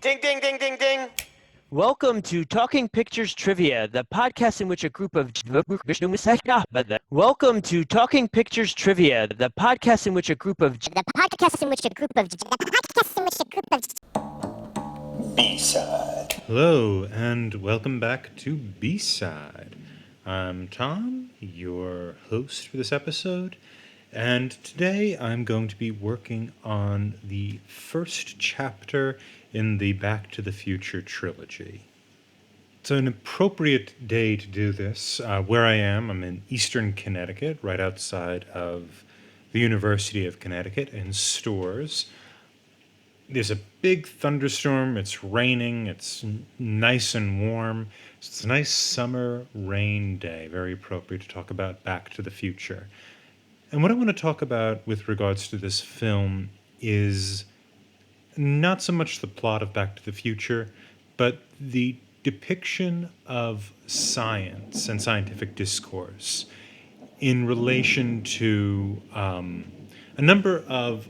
Ding, ding, ding, ding, ding. Welcome to Talking Pictures Trivia, the podcast in which a group of Welcome to Talking Pictures Trivia, the podcast in which a group of B-Side. Hello, and welcome back to B-Side. I'm Tom, your host for this episode, and today I'm going to be working on the first chapter in the Back to the Future trilogy. It's an appropriate day to do this. Where I am, I'm in eastern Connecticut, right outside of the University of Connecticut in Storrs. There's a big thunderstorm, it's raining, it's nice and warm. It's a nice summer rain day, very appropriate to talk about Back to the Future. And what I want to talk about with regards to this film is not so much the plot of Back to the Future, but the depiction of science and scientific discourse in relation to a number of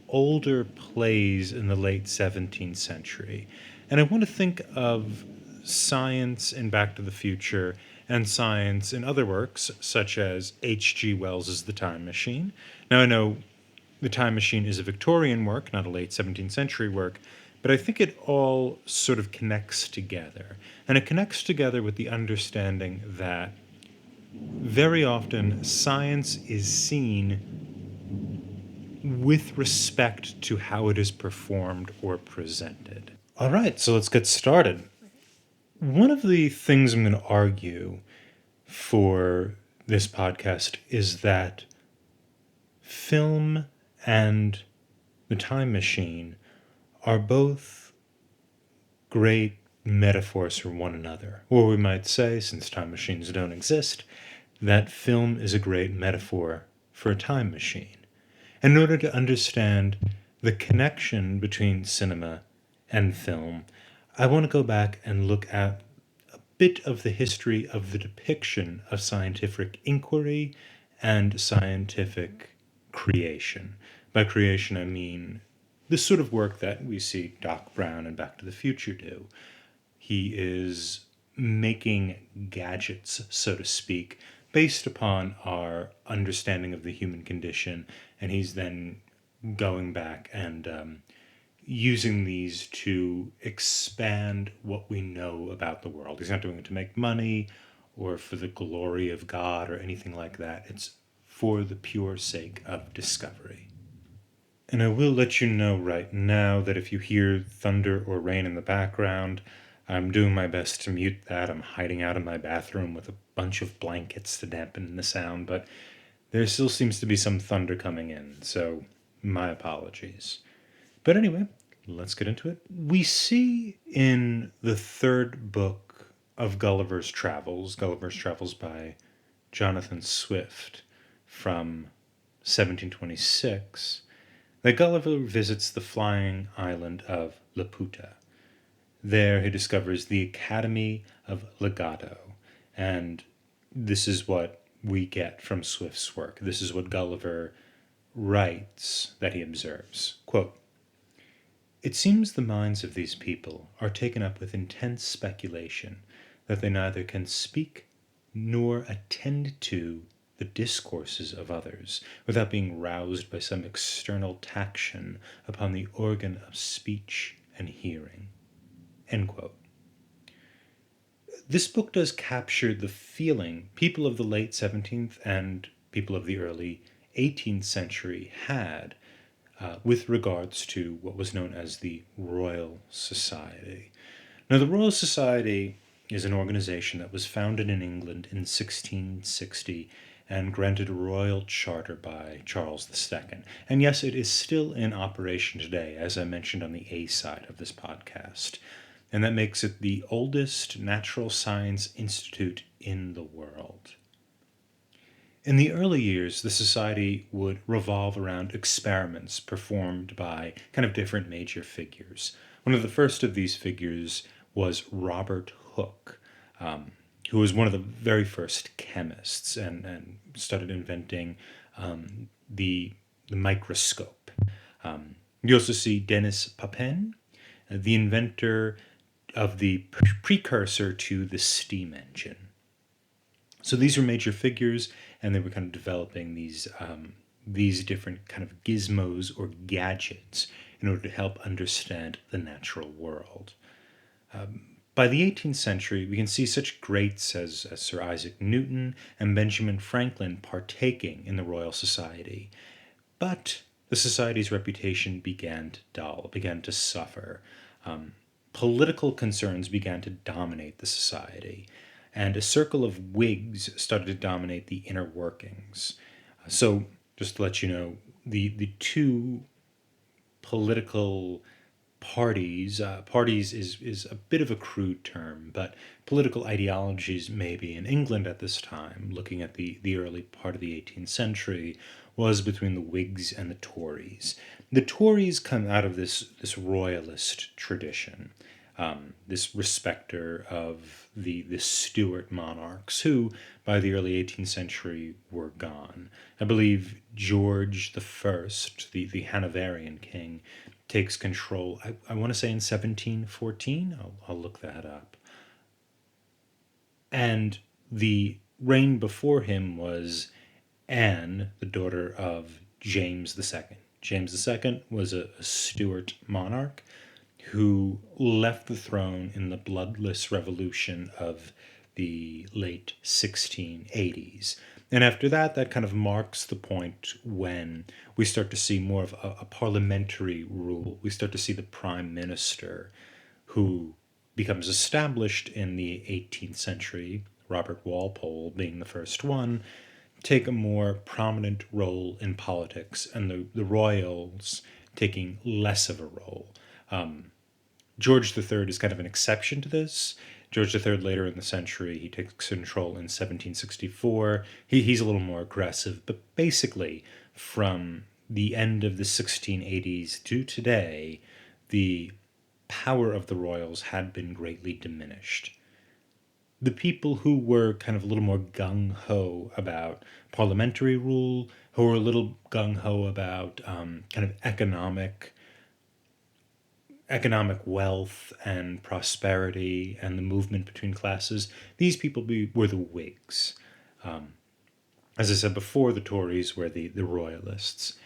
older plays in the late 17th century. And I want to think of science in Back to the Future and science in other works, such as H.G. Wells's The Time Machine. Now, I know The Time Machine is a Victorian work, not a late 17th century work, but I think it all sort of connects together. And it connects together with the understanding that very often science is seen with respect to how it is performed or presented. All right, so let's get started. One of the things I'm going to argue for this podcast is that film and The Time Machine are both great metaphors for one another. Or we might say, since time machines don't exist, that film is a great metaphor for a time machine. In order to understand the connection between cinema and film, I want to go back and look at a bit of the history of the depiction of scientific inquiry and scientific creation. By creation, I mean the sort of work that we see Doc Brown and Back to the Future do. He is making gadgets, so to speak, based upon our understanding of the human condition, and he's then going back and using these to expand what we know about the world. He's not doing it to make money or for the glory of God or anything like that. It's for the pure sake of discovery. And I will let you know right now that if you hear thunder or rain in the background, I'm doing my best to mute that. I'm hiding out in my bathroom with a bunch of blankets to dampen the sound, but there still seems to be some thunder coming in, so my apologies. But anyway, let's get into it. We see in the third book of Gulliver's Travels by Jonathan Swift from 1726, that Gulliver visits the flying island of Laputa. There he discovers the Academy of Legato, and this is what we get from Swift's work. This is what Gulliver writes that he observes. Quote, "It seems the minds of these people are taken up with intense speculation, that they neither can speak nor attend to the discourses of others, without being roused by some external taction upon the organ of speech and hearing." End quote. This book does capture the feeling people of the late 17th and people of the early 18th century had with regards to what was known as the Royal Society. Now, the Royal Society is an organization that was founded in England in 1660 and granted a royal charter by Charles II. And yes, it is still in operation today, as I mentioned on the A side of this podcast. And that makes it the oldest natural science institute in the world. In the early years, the society would revolve around experiments performed by kind of different major figures. One of the first of these figures was Robert Hooke, who was one of the very first chemists and started inventing the microscope. You also see Denis Papin, the inventor of the precursor to the steam engine. So these were major figures, and they were kind of developing these different kind of gizmos or gadgets in order to help understand the natural world. By the 18th century, we can see such greats as Sir Isaac Newton and Benjamin Franklin partaking in the Royal Society. But the Society's reputation began to dull, began to suffer. Political concerns began to dominate the Society, and a circle of Whigs started to dominate the inner workings. So, just to let you know, the two political parties is a bit of a crude term, but political ideologies maybe in England at this time, looking at the early part of the 18th century, was between the Whigs and the Tories. The Tories come out of this royalist tradition, this respecter of the Stuart monarchs, who by the early 18th century were gone. I believe George I, the Hanoverian king, takes control, I want to say in 1714. I'll look that up. And the reign before him was Anne, the daughter of James II. James II was a Stuart monarch who left the throne in the bloodless revolution of the late 1680s. And after that, that kind of marks the point when we start to see more of a parliamentary rule. We start to see the prime minister, who becomes established in the 18th century, Robert Walpole being the first one, take a more prominent role in politics, and the royals taking less of a role. George III is kind of an exception to this. George III, later in the century, he takes control in 1764. He's a little more aggressive, but basically, from the end of the 1680s to today, the power of the royals had been greatly diminished. The people who were kind of a little more gung-ho about parliamentary rule, who were a little gung-ho about kind of economic wealth and prosperity and the movement between classes, these people were the Whigs. As I said before, the Tories were the royalists.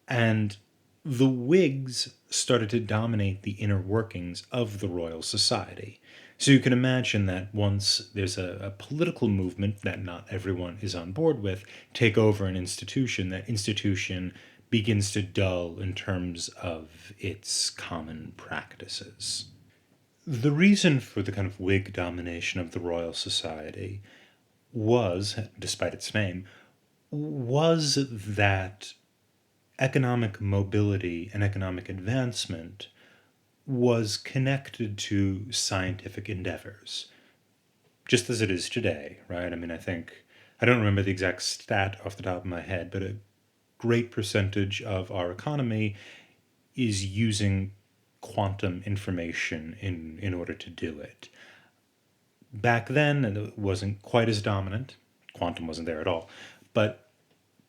And the Whigs started to dominate the inner workings of the Royal Society. So you can imagine that once there's a political movement that not everyone is on board with take over an institution, that institution begins to dull in terms of its common practices. The reason for the kind of Whig domination of the Royal Society was, despite its name, was that economic mobility and economic advancement was connected to scientific endeavors, just as it is today, right? I mean, I don't remember the exact stat off the top of my head, but a great percentage of our economy is using quantum information in order to do it. Back then, it wasn't quite as dominant. Quantum wasn't there at all. But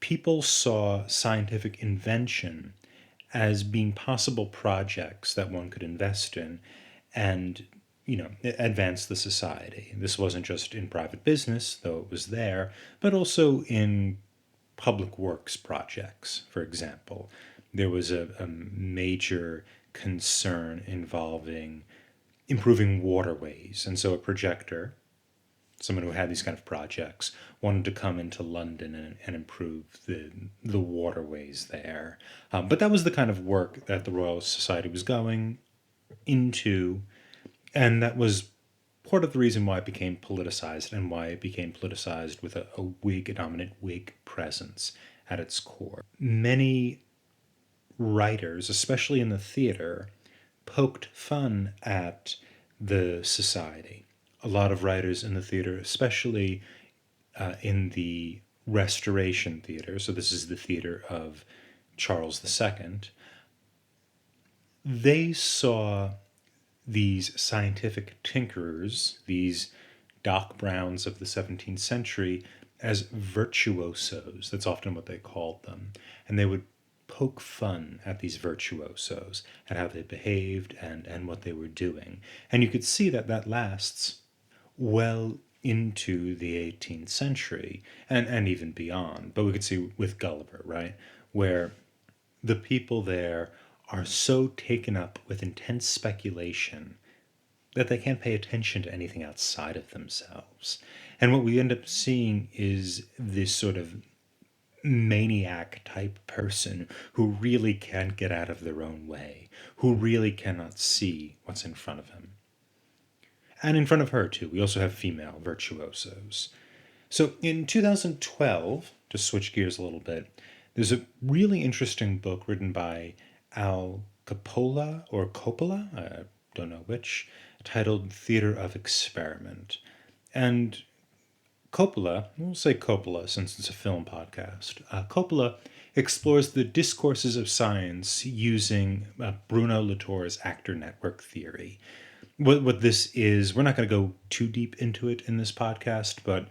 people saw scientific invention as being possible projects that one could invest in and, advance the society. This wasn't just in private business, though it was there, but also in public works projects, for example. There was a major concern involving improving waterways. And so a projector, someone who had these kind of projects, wanted to come into London and improve the waterways there. But that was the kind of work that the Royal Society was going into, and that was part of the reason why it became politicized and why it became politicized with a dominant Whig presence at its core. Many writers, especially in the theater, poked fun at the society. A lot of writers in the theater, especially in the Restoration Theater, so this is the theater of Charles II, they saw these scientific tinkerers, these Doc Browns of the 17th century, as virtuosos. That's often what they called them. And they would poke fun at these virtuosos, at how they behaved and what they were doing. And you could see that that lasts well into the 18th century and even beyond. But we could see with Gulliver, right? Where the people there are so taken up with intense speculation that they can't pay attention to anything outside of themselves. And what we end up seeing is this sort of maniac type person who really can't get out of their own way, who really cannot see what's in front of him. And in front of her, too, we also have female virtuosos. So in 2012, to switch gears a little bit, there's a really interesting book written by Al Coppola, I don't know which, titled Theater of Experiment. And Coppola, we'll say Coppola since it's a film podcast, Coppola explores the discourses of science using Bruno Latour's actor network theory. What this is, we're not going to go too deep into it in this podcast, but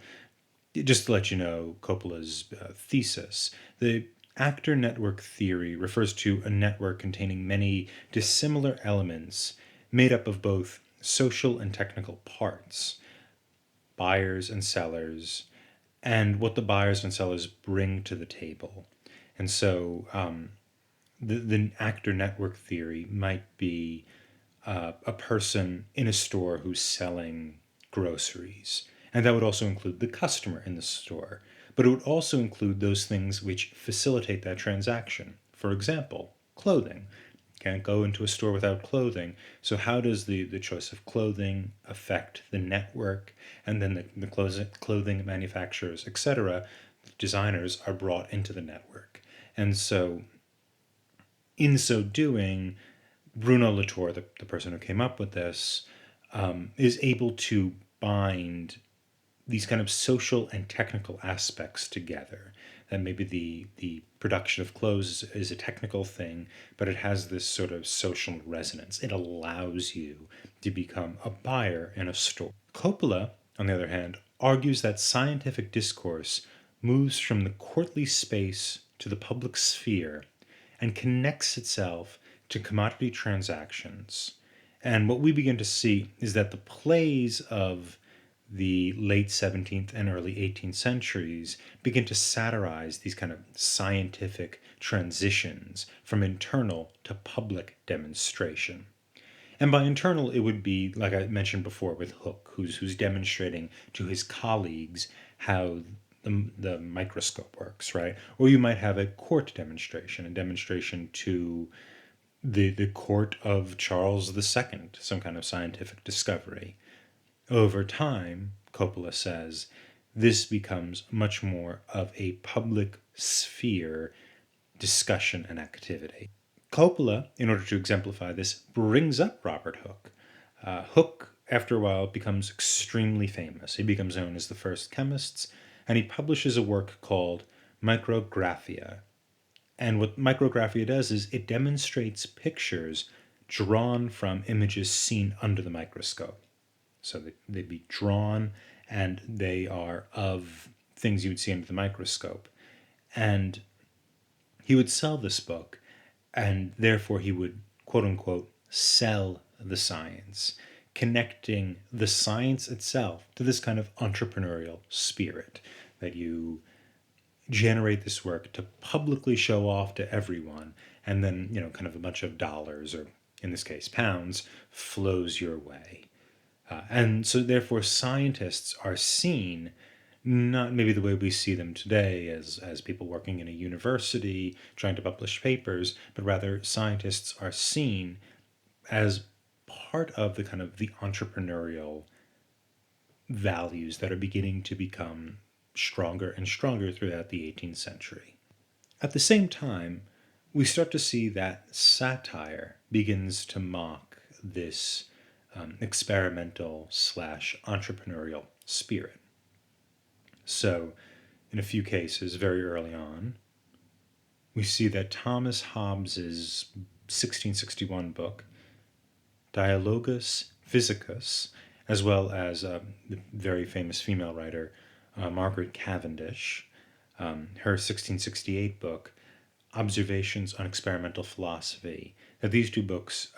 just to let you know Coppola's thesis, the actor network theory refers to a network containing many dissimilar elements made up of both social and technical parts, buyers and sellers, and what the buyers and sellers bring to the table. And so the actor network theory might be a person in a store who's selling groceries. And that would also include the customer in the store. But it would also include those things which facilitate that transaction. For example, clothing. Can't go into a store without clothing. So how does the choice of clothing affect the network? And then the clothing manufacturers, etc., designers are brought into the network. And so in so doing, Bruno Latour, the person who came up with this, is able to bind these kind of social and technical aspects together. That maybe the production of clothes is a technical thing, but it has this sort of social resonance. It allows you to become a buyer in a store. Coppola, on the other hand, argues that scientific discourse moves from the courtly space to the public sphere and connects itself to commodity transactions. And what we begin to see is that the plays of the late 17th and early 18th centuries begin to satirize these kind of scientific transitions from internal to public demonstration. And by internal, it would be, like I mentioned before, with Hooke, who's demonstrating to his colleagues how the microscope works, right? Or you might have a court demonstration, a demonstration to the court of Charles II, some kind of scientific discovery. Over time, Coppola says, this becomes much more of a public sphere discussion and activity. Coppola, in order to exemplify this, brings up Robert Hooke. Hooke, after a while, becomes extremely famous. He becomes known as the first chemist, and he publishes a work called Micrographia. And what Micrographia does is it demonstrates pictures drawn from images seen under the microscope. So they'd be drawn and they are of things you would see under the microscope. And he would sell this book, and therefore he would, quote unquote, sell the science, connecting the science itself to this kind of entrepreneurial spirit that you generate this work to publicly show off to everyone, and then, kind of a bunch of dollars, or in this case, pounds, flows your way. And so therefore scientists are seen not maybe the way we see them today as people working in a university trying to publish papers, but rather scientists are seen as part of the kind of the entrepreneurial values that are beginning to become stronger and stronger throughout the 18th century. At the same time, we start to see that satire begins to mock this experimental / entrepreneurial spirit. So, in a few cases, very early on, we see that Thomas Hobbes's 1661 book, Dialogus Physicus, as well as the very famous female writer Margaret Cavendish, her 1668 book, Observations on Experimental Philosophy, that these two books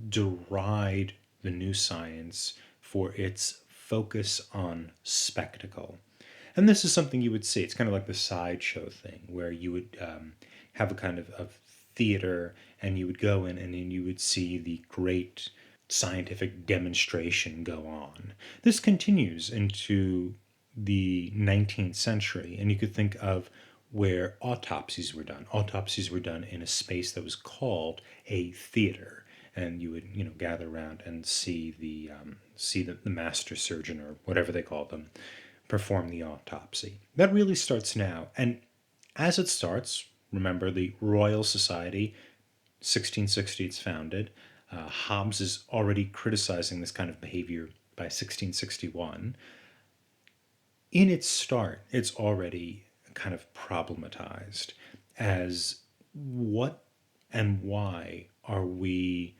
deride the new science for its focus on spectacle. And this is something you would see. It's kind of like the sideshow thing, where you would have a kind of theater, and you would go in and then you would see the great scientific demonstration go on. This continues into the 19th century, and you could think of where autopsies were done. Autopsies were done in a space that was called a theater, and you would gather around and see the master surgeon, or whatever they call them, perform the autopsy. That really starts now, and as it starts, remember the Royal Society, 1660 it's founded. Hobbes is already criticizing this kind of behavior by 1661. In its start, it's already kind of problematized as what and why are we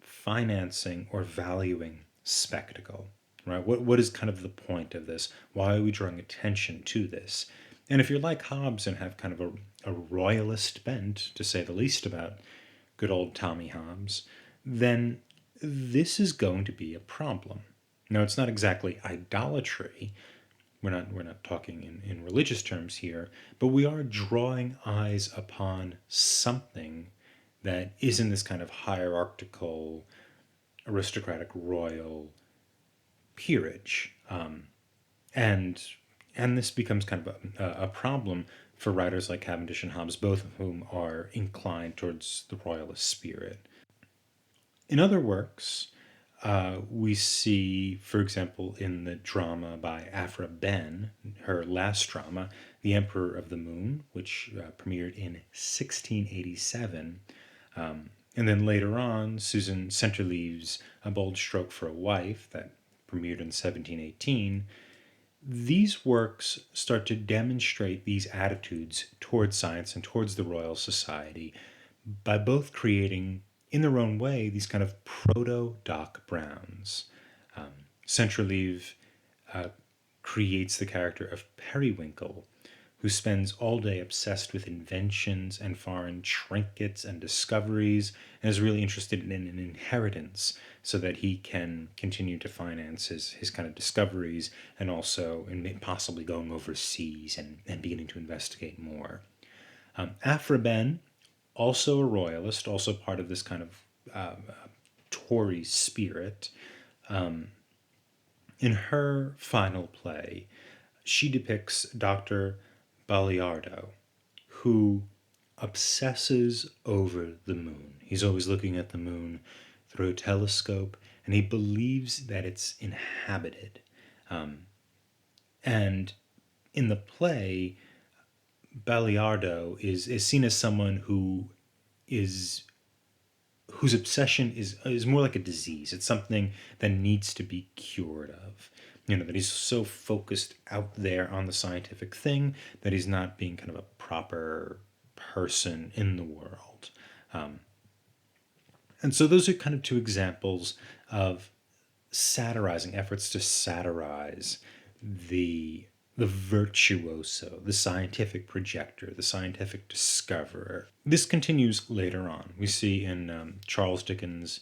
financing or valuing spectacle, right? What is kind of the point of this? Why are we drawing attention to this? And if you're like Hobbes and have kind of a royalist bent, to say the least, about good old Tommy Hobbes, then this is going to be a problem. Now, it's not exactly idolatry. We're not talking in religious terms here, but we are drawing eyes upon something that isn't this kind of hierarchical, aristocratic, royal peerage. And this becomes kind of a problem for writers like Cavendish and Hobbes, both of whom are inclined towards the royalist spirit. In other works, we see, for example, in the drama by Aphra Behn, her last drama, The Emperor of the Moon, which premiered in 1687. And then later on, Susan Centerleave's A Bold Stroke for a Wife, that premiered in 1718. These works start to demonstrate these attitudes towards science and towards the Royal Society by both creating, in their own way, these kind of proto-Doc Browns. Centerleave creates the character of Periwinkle, who spends all day obsessed with inventions and foreign trinkets and discoveries, and is really interested in an inheritance so that he can continue to finance his kind of discoveries, and also in possibly going overseas and beginning to investigate more. Aphra Behn, also a royalist, also part of this kind of Tory spirit. In her final play, she depicts Dr. Baliardo, who obsesses over the moon. He's always looking at the moon through a telescope, and he believes that it's inhabited. And in the play, Baliardo is seen as someone whose obsession is more like a disease. It's something that needs to be cured of. That he's so focused out there on the scientific thing that he's not being kind of a proper person in the world. And so those are kind of two examples of satirizing, efforts to satirize the virtuoso, the scientific projector, the scientific discoverer. This continues later on. We see in Charles Dickens'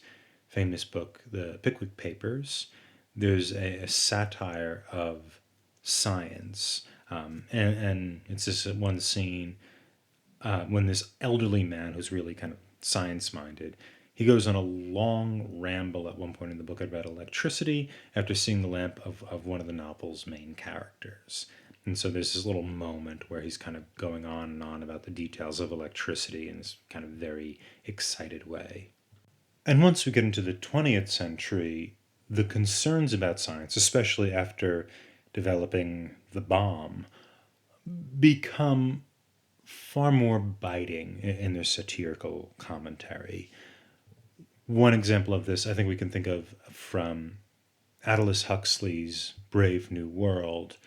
famous book, The Pickwick Papers, there's a satire of science. And it's this one scene when this elderly man who's really kind of science-minded, he goes on a long ramble at one point in the book about electricity after seeing the lamp of one of the novel's main characters. And so there's this little moment where he's kind of going on and on about the details of electricity in this kind of very excited way. And once we get into the 20th century, the concerns about science, especially after developing the bomb, become far more biting in their satirical commentary. One example of this I think we can think of from Aldous Huxley's Brave New World,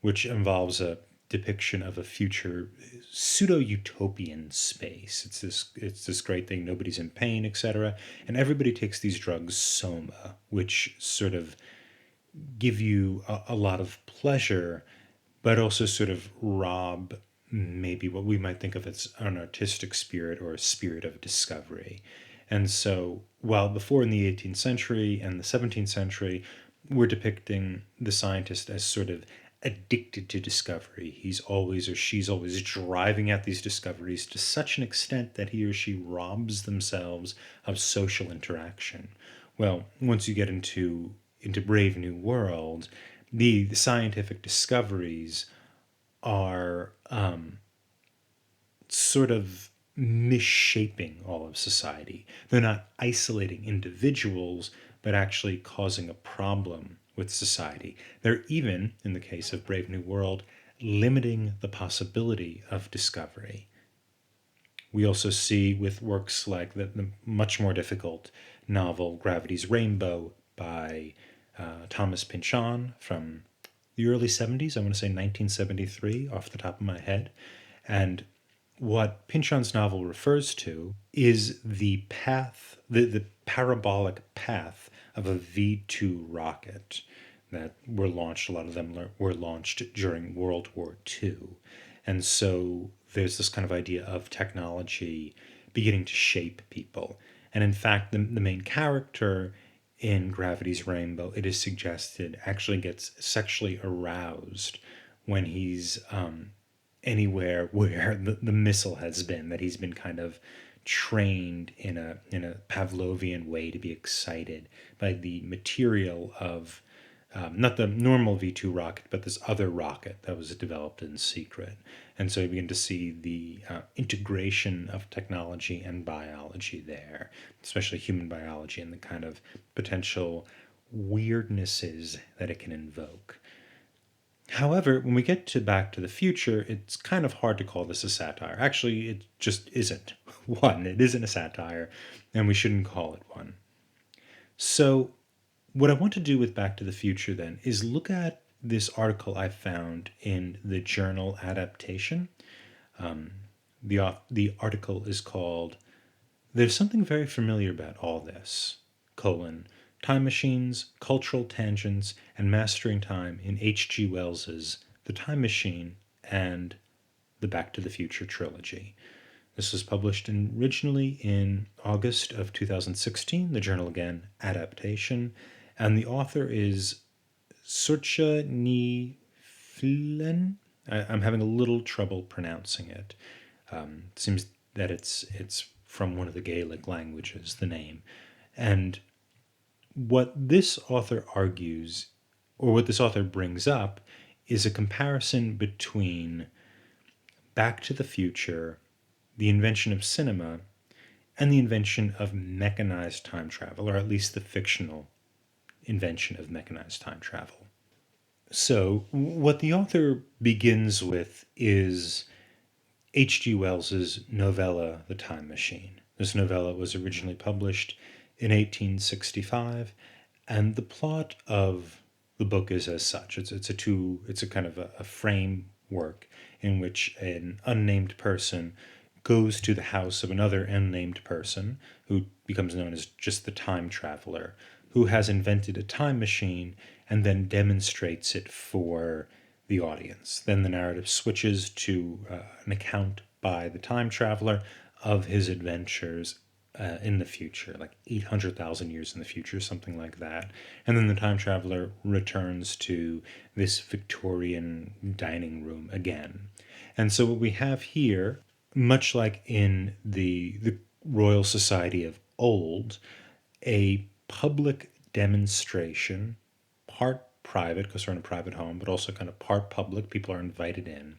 which involves a depiction of a future pseudo-utopian space. It's this great thing, nobody's in pain, etc. And everybody takes these drugs, soma, which sort of give you a lot of pleasure, but also sort of rob maybe what we might think of as an artistic spirit or a spirit of discovery. And so, while before in the 18th century and the 17th century, we're depicting the scientist as sort of addicted to discovery. He's always or she's always driving at these discoveries to such an extent that he or she robs themselves of social interaction. Well, once you get into Brave New World, the scientific discoveries are sort of misshaping all of society. They're not isolating individuals, but actually causing a problem with society. They're even, in the case of Brave New World, limiting the possibility of discovery. We also see with works like the much more difficult novel Gravity's Rainbow by Thomas Pynchon from the early 70s. I want to say 1973 off the top of my head. And what Pynchon's novel refers to is the path, the parabolic path of a V-2 rocket that were launched. A lot of them were launched during World War II. And so there's this kind of idea of technology beginning to shape people. And in fact, the main character in Gravity's Rainbow, it is suggested, actually gets sexually aroused when he's anywhere where the missile has been, that he's been kind of trained in a Pavlovian way to be excited by the material of not the normal V-2 rocket, but this other rocket that was developed in secret. And so you begin to see the integration of technology and biology there, especially human biology, and the kind of potential weirdnesses that it can invoke. However, when we get to Back to the Future, it's kind of hard to call this a satire. Actually, it just isn't one. It isn't a satire, and we shouldn't call it one. So, what I want to do with Back to the Future then is look at this article I found in the journal Adaptation. The article is called "There's Something Very Familiar About All This, Time Machines, Cultural Tangents, and Mastering Time in H.G. Wells's The Time Machine and the Back to the Future trilogy." This was published originally in August of 2016, the journal again, Adaptation, and the author is Surcha Ni-Flen. I'm having a little trouble pronouncing it. It seems that it's from one of the Gaelic languages, the name. And what this author argues, or what this author brings up, is a comparison between Back to the Future, the invention of cinema, and the invention of mechanized time travel, or at least the fictional invention of mechanized time travel. So, what the author begins with is H.G. Wells's novella, The Time Machine. This novella was originally published in 1865, and the plot of the book is as such. It's a kind of a framework in which an unnamed person goes to the house of another unnamed person who becomes known as just the time traveler, who has invented a time machine and then demonstrates it for the audience. Then the narrative switches to an account by the time traveler of his adventures in the future, like 800,000 years in the future, something like that. And then the time traveler returns to this Victorian dining room again. And so what we have here, much like in the Royal Society of old, a public demonstration, part private, because we're in a private home, but also kind of part public, people are invited in,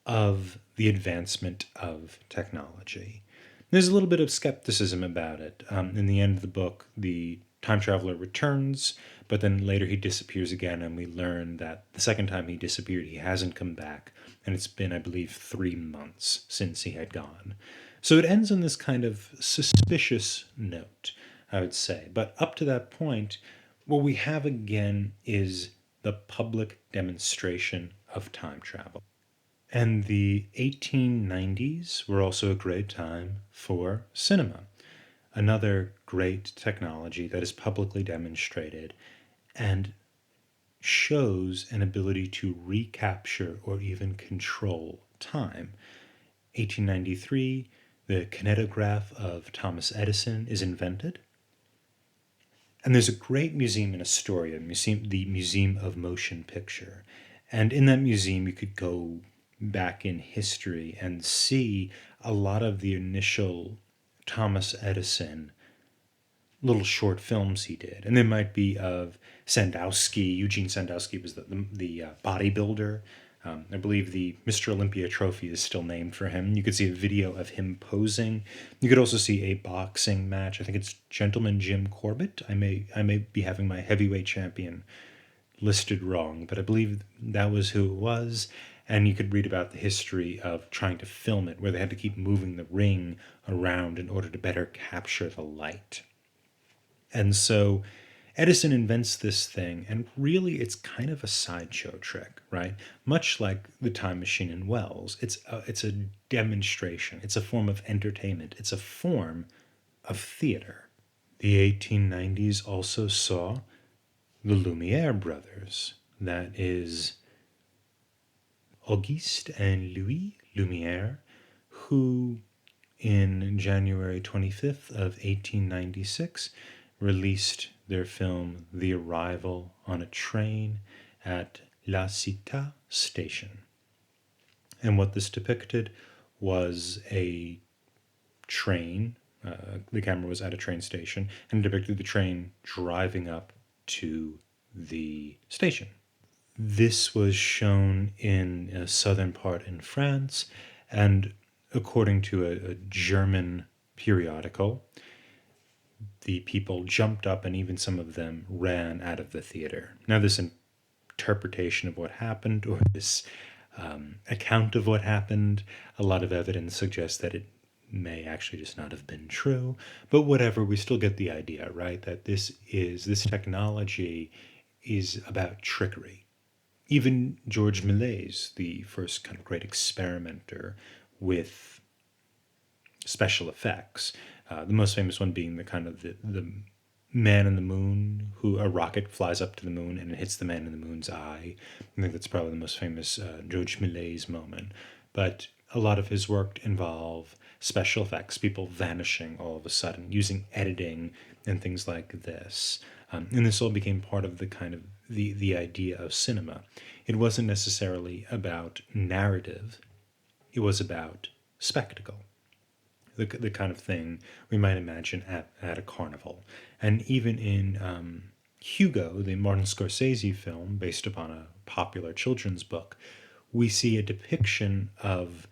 of the advancement of technology. There's a little bit of skepticism about it. In the end of the book, the time traveler returns, but then later he disappears again, and we learn that the second time he disappeared, he hasn't come back, and it's been, I believe, 3 months since he had gone. So it ends on this kind of suspicious note, I would say. But up to that point, what we have again is the public demonstration of time travel. And the 1890s were also a great time for cinema, another great technology that is publicly demonstrated and shows an ability to recapture or even control time. 1893, the kinetograph of Thomas Edison is invented. And there's a great museum in Astoria, the Museum of Motion Picture. And in that museum, you could go back in history and see a lot of the initial Thomas Edison little short films he did. And there might be of Sandowski. Eugene Sandowski was the bodybuilder. I believe the Mr. Olympia trophy is still named for him. You could see a video of him posing. You could also see a boxing match. I think it's Gentleman Jim Corbett. I may be having my heavyweight champion listed wrong, but I believe that was who it was. And you could read about the history of trying to film it, where they had to keep moving the ring around in order to better capture the light. And so Edison invents this thing, and really it's kind of a sideshow trick, right? Much like the time machine in Wells. It's a demonstration. It's a form of entertainment. It's a form of theater. The 1890s also saw the Lumiere brothers. That is Auguste and Louis Lumiere, who in January 25th of 1896 released their film The Arrival on a Train at La Cité Station. And what this depicted was a train. The camera was at a train station and depicted the train driving up to the station. This was shown in a southern part in France, and according to a German periodical, the people jumped up and even some of them ran out of the theater. Now, this interpretation of what happened, or this account of what happened, a lot of evidence suggests that it may actually just not have been true. But whatever, we still get the idea, right? That this technology is about trickery. Even George Méliès, the first kind of great experimenter with special effects, the most famous one being the kind of the man in the moon, who a rocket flies up to the moon and it hits the man in the moon's eye. I think that's probably the most famous George Méliès moment. But a lot of his work involve special effects, people vanishing all of a sudden, using editing and things like this. And this all became part of the kind of the idea of cinema. It wasn't necessarily about narrative. It was about spectacle. The kind of thing we might imagine at a carnival. And even in Hugo, the Martin Scorsese film based upon a popular children's book, we see a depiction of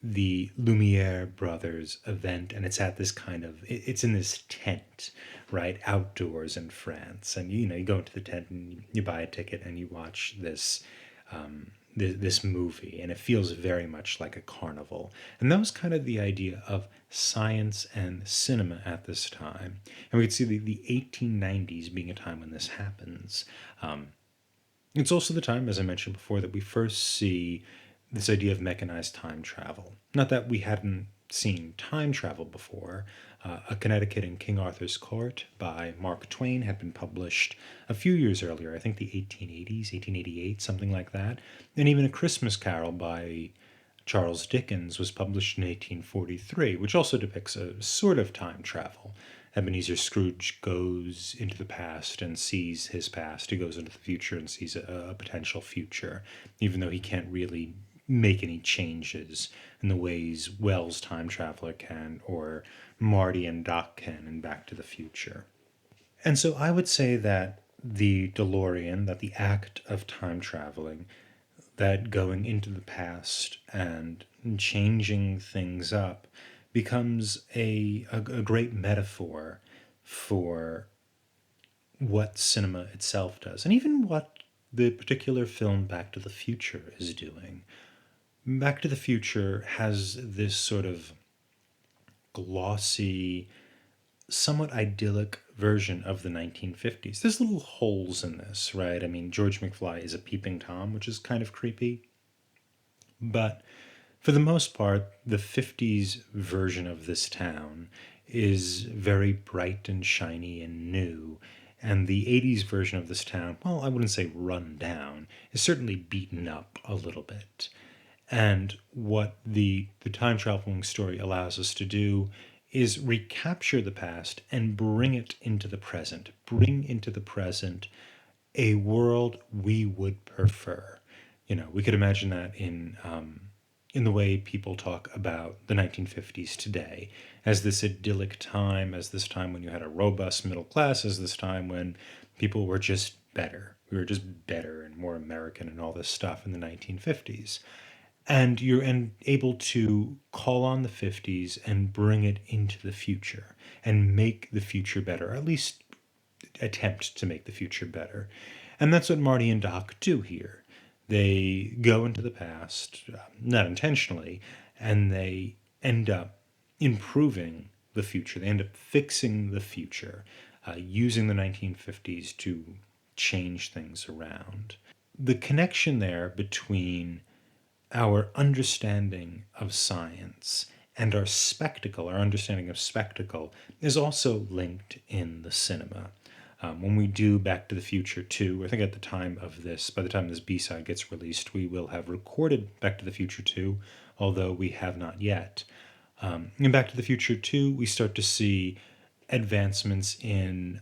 the Lumiere brothers event, and it's at this kind of, it's in this tent, right, outdoors in France. And you go into the tent and you buy a ticket and you watch this this movie, and it feels very much like a carnival. And that was kind of the idea of science and cinema at this time. And we could see the 1890s being a time when this happens. It's also the time, as I mentioned before, that we first see this idea of mechanized time travel. Not that we hadn't seen time travel before. A Connecticut in King Arthur's Court by Mark Twain had been published a few years earlier, I think the 1880s, 1888, something like that. And even A Christmas Carol by Charles Dickens was published in 1843, which also depicts a sort of time travel. Ebenezer Scrooge goes into the past and sees his past. He goes into the future and sees a potential future, even though he can't really make any changes in the ways Wells' time traveler can, or Marty and Doc can in Back to the Future. And so I would say that the DeLorean, that the act of time traveling, that going into the past and changing things up becomes a great metaphor for what cinema itself does, and even what the particular film Back to the Future is doing. Back to the Future has this sort of glossy, somewhat idyllic version of the 1950s. There's little holes in this, right? I mean, George McFly is a peeping Tom, which is kind of creepy. But for the most part, the 50s version of this town is very bright and shiny and new. And the 80s version of this town, well, I wouldn't say run down, is certainly beaten up a little bit. And what the time traveling story allows us to do is recapture the past and bring it into the present. Bring into the present a world we would prefer. We could imagine that in the way people talk about the 1950s today, as this idyllic time, as this time when you had a robust middle class, as this time when people were just better. We were just better and more American and all this stuff in the 1950s. And you're able to call on the 50s and bring it into the future and make the future better, or at least attempt to make the future better. And that's what Marty and Doc do here. They go into the past, not intentionally, and they end up improving the future. They end up fixing the future, using the 1950s to change things around. The connection there between our understanding of science and our understanding of spectacle, is also linked in the cinema. When we do Back to the Future 2, I think at the time of this, by the time this B-side gets released, we will have recorded Back to the Future 2, although we have not yet. In Back to the Future 2, we start to see advancements in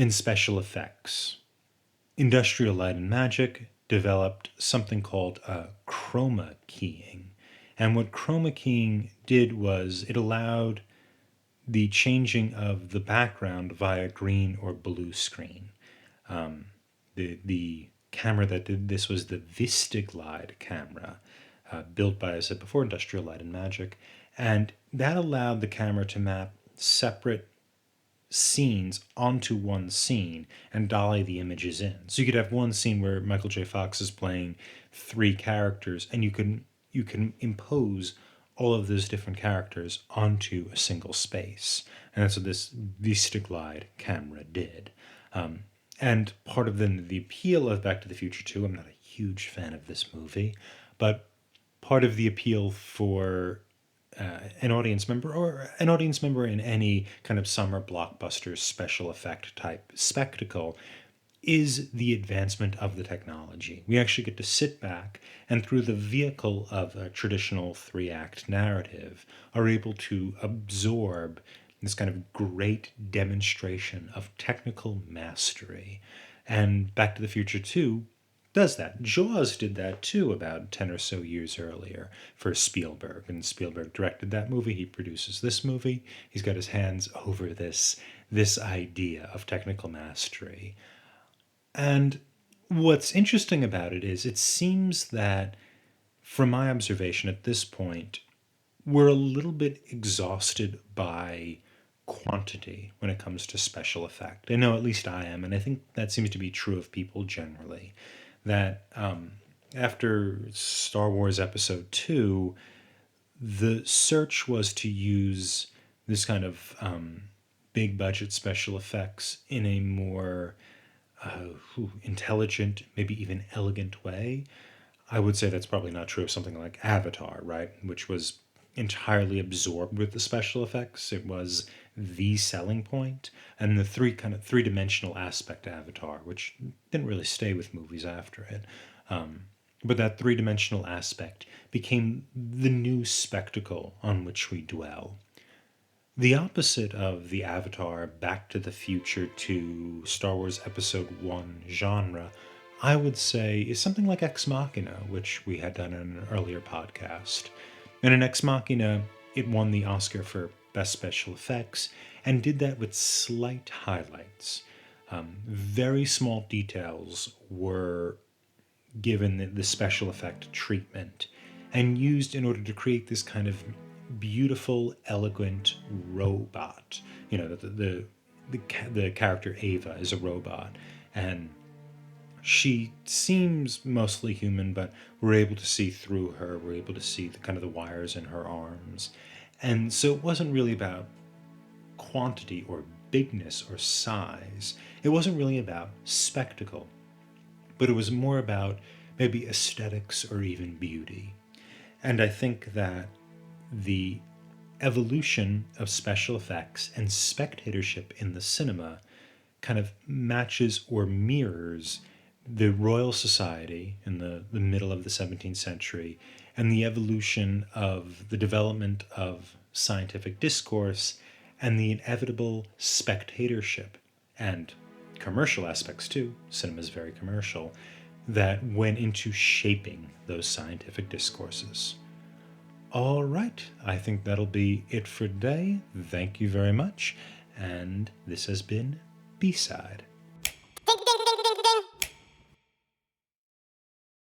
special effects. Industrial Light and Magic developed something called chroma keying. And what chroma keying did was it allowed the changing of the background via green or blue screen. The camera that did this was the Vistaglide camera, built by, as I said before, Industrial Light and Magic. And that allowed the camera to map separate scenes onto one scene and dolly the images in. So you could have one scene where Michael J. Fox is playing three characters, and you can impose all of those different characters onto a single space. And that's what this Vistaglide camera did. And part of the appeal of Back to the Future 2, I'm not a huge fan of this movie, but part of the appeal for an audience member in any kind of summer blockbuster special effect type spectacle is the advancement of the technology. We actually get to sit back and, through the vehicle of a traditional three-act narrative, are able to absorb this kind of great demonstration of technical mastery. And Back to the Future 2 does that. Jaws did that too about 10 or so years earlier for Spielberg. And Spielberg directed that movie. He produces this movie. He's got his hands over this idea of technical mastery. And what's interesting about it is it seems that, from my observation at this point, we're a little bit exhausted by quantity when it comes to special effect. I know at least I am, and I think that seems to be true of people generally. That after Star Wars Episode 2, the search was to use this kind of big budget special effects in a more intelligent, maybe even elegant way. I would say that's probably not true of something like Avatar, right? Which was entirely absorbed with the special effects. It was the selling point. And the three-dimensional aspect of Avatar, which didn't really stay with movies after it. But that three-dimensional aspect became the new spectacle on which we dwell. The opposite of the Avatar, Back to the Future to Star Wars Episode 1 genre, I would say, is something like Ex Machina, which we had done in an earlier podcast. And in Ex Machina, it won the Oscar for Best Special Effects, and did that with slight highlights. Very small details were given the special effect treatment and used in order to create this kind of beautiful, elegant robot. The character Ava is a robot, and she seems mostly human, but we're able to see through her. We're able to see the wires in her arms. And so it wasn't really about quantity or bigness or size. It wasn't really about spectacle, but it was more about maybe aesthetics or even beauty. And I think that the evolution of special effects and spectatorship in the cinema kind of matches or mirrors the Royal Society in the middle of the 17th century and the evolution of the development of scientific discourse and the inevitable spectatorship and commercial aspects too, cinema is very commercial, that went into shaping those scientific discourses. All right, I think that'll be it for today. Thank you very much, and this has been B-Side.